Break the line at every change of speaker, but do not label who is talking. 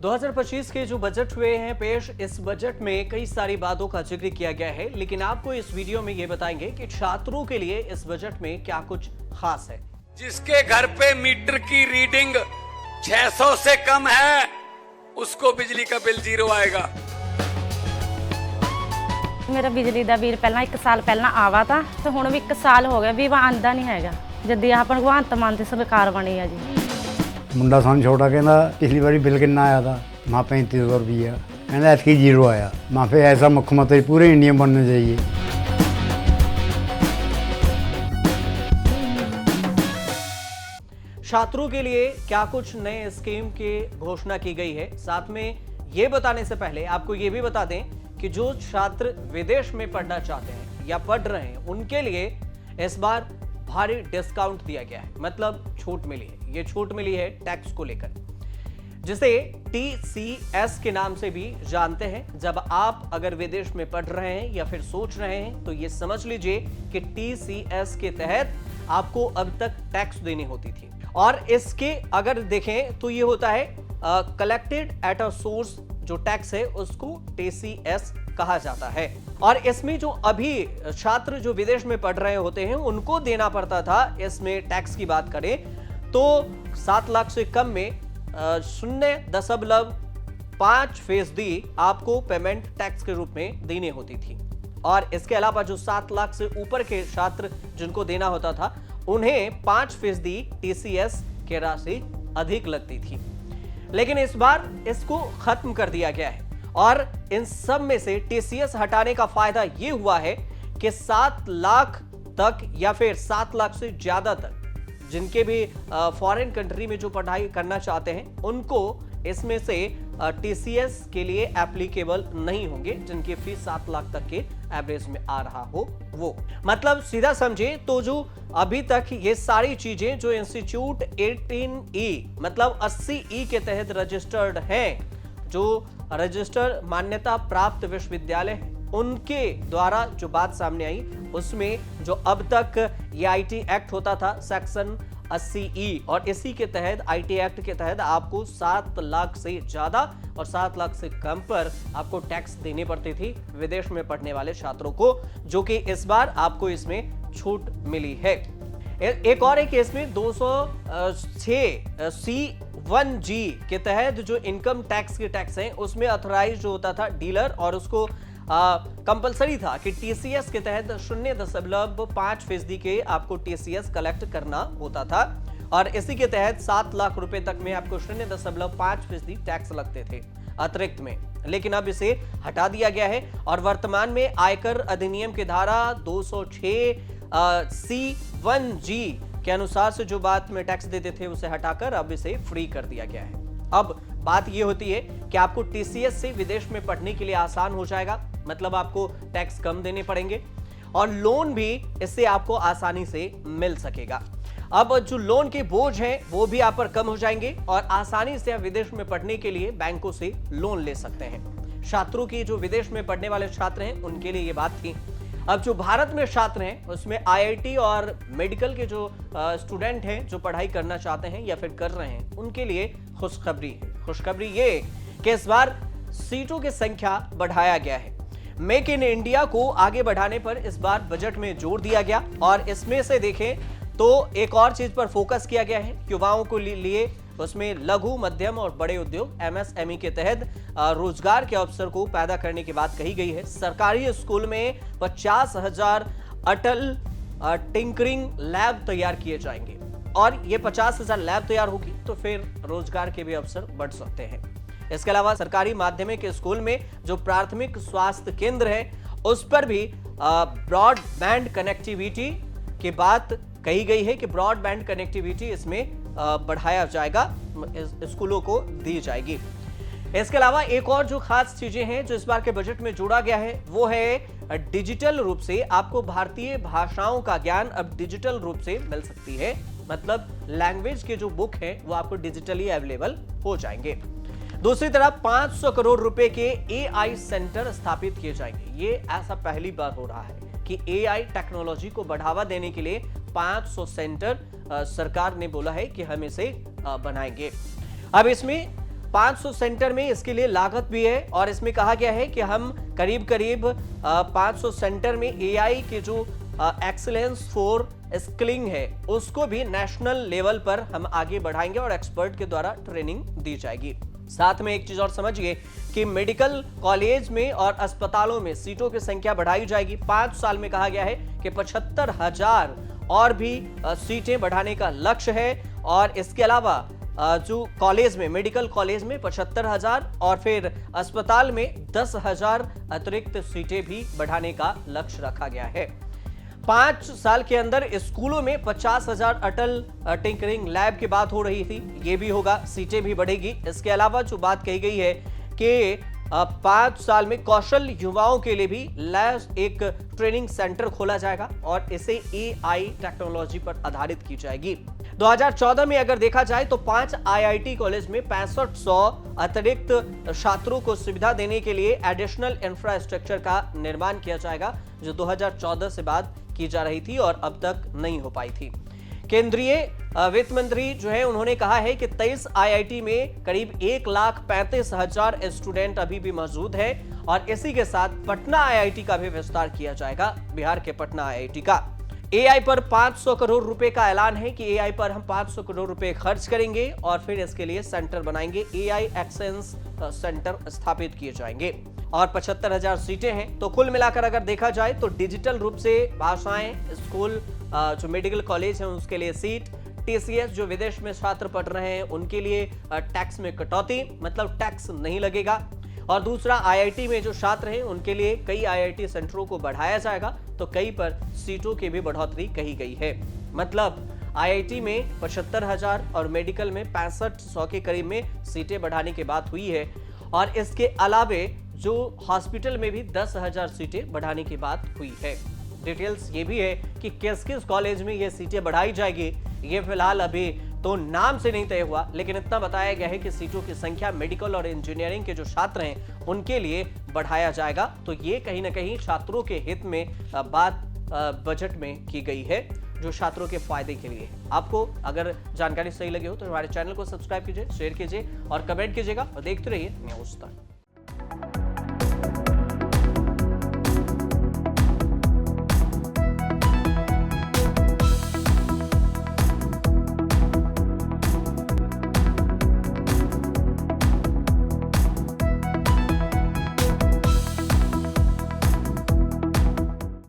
2025 के जो बजट हुए हैं पेश, इस बजट में कई सारी बातों का जिक्र किया गया है, लेकिन आपको इस वीडियो में ये बताएंगे कि छात्रों के लिए इस बजट में क्या कुछ खास है।
जिसके घर पे मीटर की रीडिंग 600 से कम है उसको बिजली का बिल 0 आएगा।
मेरा बिजली ਦਾ ਬਿੱਲ ਪਹਿਲਾਂ 1 ਸਾਲ ਪਹਿਲਾਂ ਆਵਾ ਤਾਂ ਤੇ ਹੁਣ ਵੀ 1 ਸਾਲ ਹੋ ਗਿਆ ਵੀ ਆਂਦਾ ਨਹੀਂ ਹੈਗਾ। ਜਦ ਆਹ ਭਗਵੰਤ ਮਾਨ ਦੀ ਸਰਕਾਰ ਬਣੀ ਆ ਜੀ।
ਮੁੰਡਾ ਸਾਨੂੰ ਛੋਟਾ ਕਹਿੰਦਾ ਪਿਛਲੀ ਵਾਰੀ ਬਿੱਲ ਕਿੰਨਾ ਆਇਆ था माँ 3500 रुपया कहना ऐसी 0 आया। माँ फिर ऐसा मुख्यमंत्री पूरे इंडिया में बनना चाहिए।
छात्रों के लिए क्या कुछ नए स्कीम की घोषणा की गई है, साथ में ये बताने से पहले आपको ये भी बता दें कि जो छात्र विदेश में पढ़ना चाहते हैं या पढ़ रहे हैं उनके लिए इस बार भारी डिस्काउंट दिया गया है, मतलब छूट मिली है। ये छूट मिली है टैक्स को लेकर, जिसे TCS के नाम से भी जानते हैं। जब आप अगर विदेश में पढ़ रहे हैं या फिर सोच रहे हैं तो ये समझ लीजिए कि TCS के तहत आपको अब तक टैक्स देनी होती थी, और इसके अगर देखें तो ये होता है कलेक्टेड एट अ सोर्स। जो टैक्स है उसको TCS कहा जाता है, और इसमें जो अभी छात्र जो विदेश में पढ़ रहे होते हैं उनको देना पड़ता था। इसमें टैक्स की बात करें तो 7 लाख से कम में 0.5% आपको पेमेंट टैक्स के रूप में देनी होती थी, और इसके अलावा जो 7 लाख से ऊपर के छात्र जिनको देना होता था उन्हें 5% TCS की राशि अधिक लगती थी। लेकिन इस बार इसको खत्म कर दिया गया है, और इन सब में से TCS हटाने का फायदा यह हुआ है कि 7 लाख तक या फिर 7 लाख से ज्यादा तक जिनके भी फॉरेन कंट्री में जो पढ़ाई करना चाहते हैं उनको इसमें से TCS के लिए एप्लीकेबल नहीं होंगे, जिनकी फीस 7 लाख तक के एवरेज में आ रहा हो वो। मतलब सीधा समझे तो जो अभी तक ये सारी चीजें जो इंस्टीट्यूट 18E मतलब 80E के तहत रजिस्टर्ड हैं, जो रजिस्टर मान्यता प्राप्त विश्वविद्यालय उनके द्वारा जो बात सामने आई उसमें जो अब तक ये IT एक्ट होता था सेक्शन 80E, और इसी के तहत IT एक्ट के तहत आपको 7 लाख से ज्यादा और 7 लाख से कम पर आपको टैक्स देनी पड़ती थी विदेश में पढ़ने वाले छात्रों को, जो कि इस बार आपको इसमें छूट मिली है। एक और एक केस में 206 C1G के तहत जो इनकम टैक्स के टैक्स हैं उसमें ऑथराइज जो होता था डीलर, और उसको कंपलसरी था कि TCS के तहत 0.5% के आपको TCS कलेक्ट करना होता था, और इसी के तहत 7 लाख रुपए तक में आपको 0.5% टैक्स लगते थे अतिरिक्त में। लेकिन अब इसे हटा दिया गया है, और वर्तमान में आयकर अधिनियम की धारा 206 C1G के अनुसार से जो बात में टैक्स देते थे उसे हटाकर अब इसे फ्री कर दिया गया है। अब बात यह होती है कि आपको TCS से विदेश में पढ़ने के लिए आसान हो जाएगा, मतलब आपको टैक्स कम देने पड़ेंगे, और लोन भी इससे आपको आसानी से मिल सकेगा। अब जो लोन के बोझ हैं वो भी आप पर कम हो जाएंगे, और आसानी से आप विदेश में पढ़ने के लिए बैंकों से लोन ले सकते हैं। छात्रों की जो विदेश में पढ़ने वाले छात्र हैं उनके लिए ये बात थी। अब जो भारत में छात्र हैं उसमें IIT और मेडिकल के जो स्टूडेंट हैं जो पढ़ाई करना चाहते हैं या फिर कर रहे हैं उनके लिए खुशखबरी है। खुशखबरी ये कि इस बार सीटों की संख्या बढ़ाया गया है। मेक इन इंडिया को आगे बढ़ाने पर इस बार बजट में जोर दिया गया, और इसमें से देखें तो एक और चीज पर फोकस किया गया है युवाओं को लिए। उसमें लघु मध्यम और बड़े उद्योग MSME के तहत रोजगार के अवसर को पैदा करने की बात कही गई है। सरकारी स्कूल में 50,000 अटल टिंकरिंग लैब तैयार किए जाएंगे, और ये 50,000 लैब तैयार होगी तो फिर रोजगार के भी अवसर बढ़ सकते हैं। इसके अलावा सरकारी माध्यमिक स्कूल में जो प्राथमिक स्वास्थ्य केंद्र है उस पर भी ब्रॉडबैंड कनेक्टिविटी की बात कही गई है कि ब्रॉडबैंड कनेक्टिविटी इसमें बढ़ाया जाएगा, स्कूलों को दी जाएगी। इसके अलावा एक और जो खास चीजें हैं जो इस बार के बजट में जोड़ा गया है वो है डिजिटल रूप से आपको भारतीय भाषाओं का ज्ञान अब डिजिटल रूप से मिल सकती है, मतलब लैंग्वेज के जो बुक है वो आपको डिजिटली अवेलेबल हो जाएंगे। दूसरी तरफ 500 करोड़ रुपए के AI सेंटर स्थापित किए जाएंगे। ये ऐसा पहली बार हो रहा है कि AI टेक्नोलॉजी को बढ़ावा देने के लिए 500 सेंटर सरकार ने बोला है कि हम इसे बनाएंगे। अब इसमें 500 सेंटर में इसके लिए लागत भी है और इसमें कहा गया है कि हम करीब 500 सेंटर में एआई के जो एक्सीलेंस फॉर स्किलिंग है उसको भी नेशनल लेवल पर हम आगे बढ़ाएंगे और एक्सपर्ट के द्वारा ट्रेनिंग दी जाएगी। साथ में एक चीज और समझिए कि मेडिकल कॉलेज में और अस्पतालों में सीटों की संख्या बढ़ाई जाएगी। 5 साल में कहा गया है कि 75,000 और भी सीटें बढ़ाने का लक्ष्य है और इसके अलावा जो कॉलेज में मेडिकल कॉलेज में 75,000 और फिर अस्पताल में 10,000 अतिरिक्त सीटें भी बढ़ाने का लक्ष्य रखा गया है। 5 साल के अंदर स्कूलों में 50,000 अटल टिंकरिंग लैब की बात हो रही थी, ये भी होगा, सीटें भी बढ़ेगी। इसके अलावा जो बात कही गई है कि 5 साल में कौशल युवाओं के लिए भी लैब एक ट्रेनिंग सेंटर खोला जाएगा और इसे एआई टेक्नोलॉजी पर आधारित की जाएगी। 2014 में अगर देखा जाए तो 5 आईआईटी कॉलेज में 6500 अतिरिक्त छात्रों को सुविधा देने के लिए एडिशनल इंफ्रास्ट्रक्चर का निर्माण किया जाएगा, जो 2014 से बात की जा रही थी और अब तक नहीं हो पाई थी। केंद्रीय वित्त मंत्री जो है उन्होंने कहा है कि 23 आईआईटी में करीब 1,35,000 स्टूडेंट अभी भी मौजूद है और इसी के साथ पटना आईआईटी का भी विस्तार किया जाएगा, बिहार के पटना आईआईटी का। एआई पर 500 करोड़ रुपए का ऐलान है कि एआई पर हम 500 करोड़ रुपए खर्च करेंगे और फिर इसके लिए सेंटर बनाएंगे, एआई एक्सेलेंस सेंटर स्थापित किए जाएंगे और 75,000 सीटें हैं। तो कुल मिलाकर अगर देखा जाए तो डिजिटल रूप से भाषाएं, स्कूल, जो मेडिकल कॉलेज हैं उसके लिए सीट, टीसीएस जो विदेश में छात्र पढ़ रहे हैं उनके लिए टैक्स में कटौती, मतलब टैक्स नहीं लगेगा, और दूसरा आईआईटी में जो छात्र हैं उनके लिए कई आईआईटी सेंटरों को बढ़ाया जाएगा, तो कई पर सीटों की भी बढ़ोतरी कही गई है। मतलब आईआईटी में 75,000 और मेडिकल में 6500 के करीब में सीटें बढ़ाने की बात हुई है और इसके अलावे जो हॉस्पिटल में भी 10,000 सीटें बढ़ाने की बात हुई है। डिटेल्स ये भी है कि किस किस कॉलेज में ये सीटें बढ़ाई जाएगी, ये फिलहाल अभी तो नाम से नहीं तय हुआ, लेकिन इतना बताया गया है कि सीटों की संख्या मेडिकल और इंजीनियरिंग के जो छात्र हैं उनके लिए बढ़ाया जाएगा। तो ये कहीं ना कहीं छात्रों के हित में बात बजट में की गई है, जो छात्रों के फायदे के लिए। आपको अगर जानकारी सही लगी हो तो हमारे चैनल को सब्सक्राइब कीजिए, शेयर कीजिए और कमेंट कीजिएगा और देखते रहिए न्यूज़ तक।